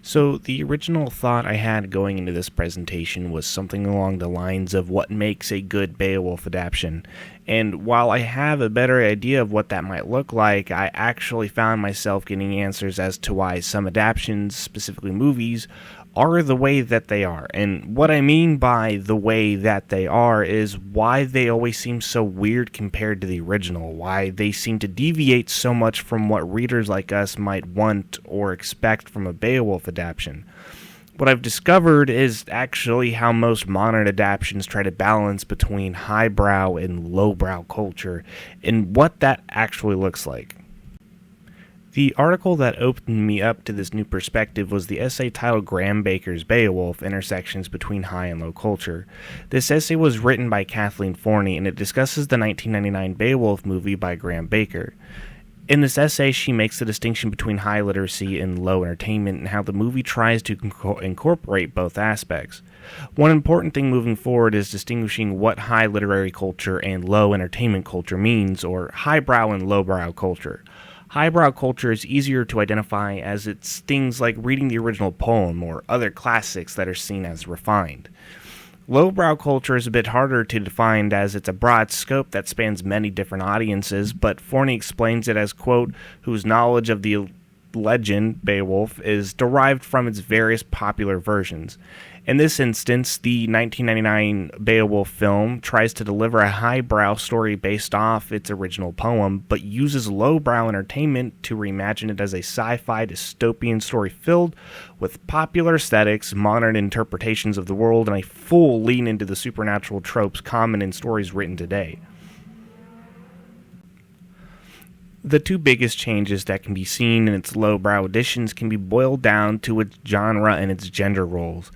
So, the original thought I had going into this presentation was something along the lines of what makes a good Beowulf adaptation. And while I have a better idea of what that might look like, I actually found myself getting answers as to why some adaptations, specifically movies, are the way that they are. And what I mean by the way that they are is why they always seem so weird compared to the original, why they seem to deviate so much from what readers like us might want or expect from a Beowulf adaptation. What I've discovered is actually how most modern adaptations try to balance between highbrow and lowbrow culture, and what that actually looks like. The article that opened me up to this new perspective was the essay titled Graham Baker's Beowulf, Intersections Between High and Low Culture. This essay was written by Kathleen Forney, and it discusses the 1999 Beowulf movie by Graham Baker. In this essay, she makes the distinction between high literacy and low entertainment, and how the movie tries to incorporate both aspects. One important thing moving forward is distinguishing what high literary culture and low entertainment culture means, or highbrow and lowbrow culture. Highbrow culture is easier to identify as it's things like reading the original poem or other classics that are seen as refined. Lowbrow culture is a bit harder to define as it's a broad scope that spans many different audiences, but Forney explains it as, quote, whose knowledge of the legend, Beowulf, is derived from its various popular versions. In this instance, the 1999 Beowulf film tries to deliver a highbrow story based off its original poem, but uses lowbrow entertainment to reimagine it as a sci-fi dystopian story filled with popular aesthetics, modern interpretations of the world, and a full lean into the supernatural tropes common in stories written today. The two biggest changes that can be seen in its lowbrow editions can be boiled down to its genre and its gender roles.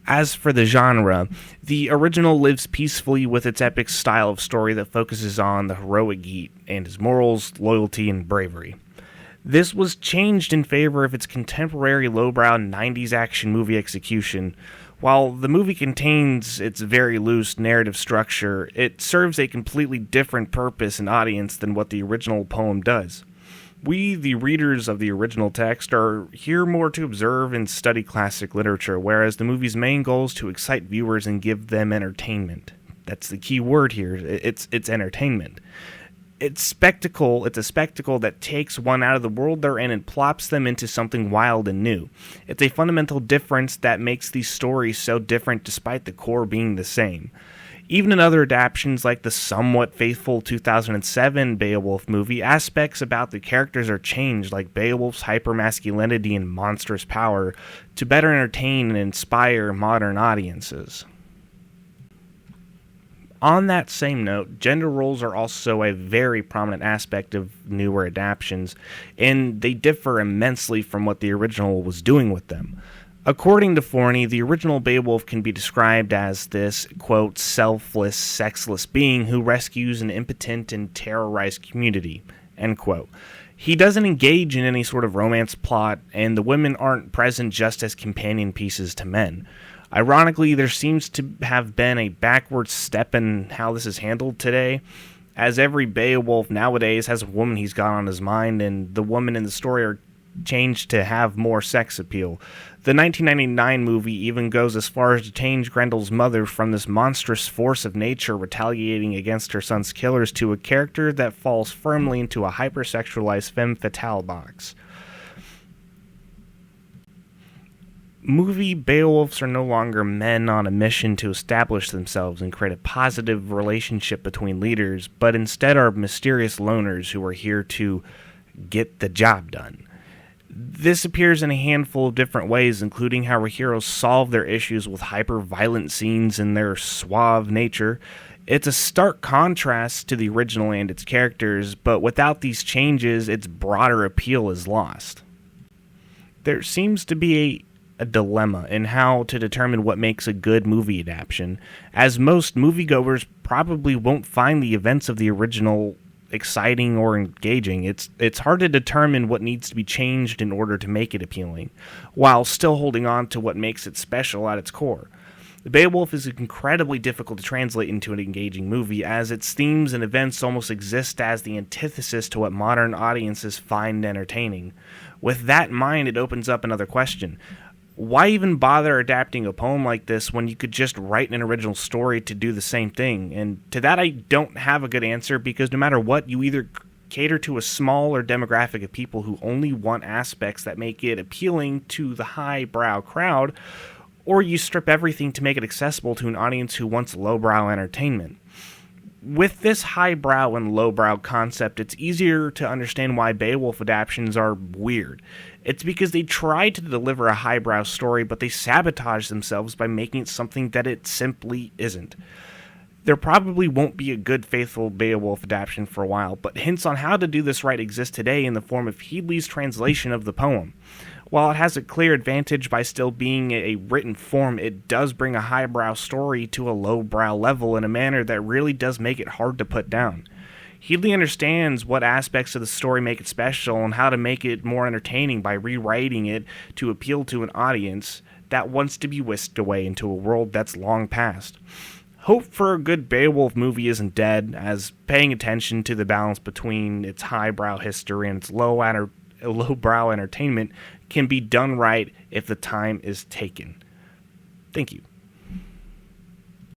As for the genre, the original lives peacefully with its epic style of story that focuses on the heroic Geat and his morals, loyalty, and bravery. This was changed in favor of its contemporary lowbrow 90s action movie execution. While the movie contains its very loose narrative structure, it serves a completely different purpose and audience than what the original poem does. We, the readers of the original text, are here more to observe and study classic literature, whereas the movie's main goal is to excite viewers and give them entertainment. That's the key word here. It's entertainment. It's a spectacle that takes one out of the world they're in and plops them into something wild and new. It's a fundamental difference that makes these stories so different despite the core being the same. Even in other adaptations like the somewhat faithful 2007 Beowulf movie, aspects about the characters are changed, like Beowulf's hypermasculinity and monstrous power, to better entertain and inspire modern audiences. On that same note, gender roles are also a very prominent aspect of newer adaptations, and they differ immensely from what the original was doing with them. According to Forney, the original Beowulf can be described as this, quote, selfless, sexless being who rescues an impotent and terrorized community, end quote. He doesn't engage in any sort of romance plot, and the women aren't present just as companion pieces to men. Ironically, there seems to have been a backward step in how this is handled today, as every Beowulf nowadays has a woman he's got on his mind, and the women in the story are changed to have more sex appeal. The 1999 movie even goes as far as to change Grendel's mother from this monstrous force of nature retaliating against her son's killers to a character that falls firmly into a hypersexualized femme fatale box. Movie Beowulfs are no longer men on a mission to establish themselves and create a positive relationship between leaders, but instead are mysterious loners who are here to get the job done. This appears in a handful of different ways, including how our heroes solve their issues with hyper-violent scenes and their suave nature. It's a stark contrast to the original and its characters, but without these changes, its broader appeal is lost. There seems to be a dilemma in how to determine what makes a good movie adaptation, as most moviegoers probably won't find the events of the original exciting or engaging. It's hard to determine what needs to be changed in order to make it appealing, while still holding on to what makes it special at its core. Beowulf is incredibly difficult to translate into an engaging movie, as its themes and events almost exist as the antithesis to what modern audiences find entertaining. With that in mind, it opens up another question. Why even bother adapting a poem like this when you could just write an original story to do the same thing? And to that I don't have a good answer, because no matter what, you either cater to a smaller demographic of people who only want aspects that make it appealing to the highbrow crowd, or you strip everything to make it accessible to an audience who wants lowbrow entertainment. With this highbrow and lowbrow concept, it's easier to understand why Beowulf adaptations are weird. It's because they try to deliver a highbrow story, but they sabotage themselves by making it something that it simply isn't. There probably won't be a good, faithful Beowulf adaptation for a while, but hints on how to do this right exist today in the form of Headley's translation of the poem. While it has a clear advantage by still being a written form, it does bring a highbrow story to a lowbrow level in a manner that really does make it hard to put down. Headley understands what aspects of the story make it special and how to make it more entertaining by rewriting it to appeal to an audience that wants to be whisked away into a world that's long past. Hope for a good Beowulf movie isn't dead, as paying attention to the balance between its highbrow history and its lowbrow entertainment can be done right if the time is taken. Thank you.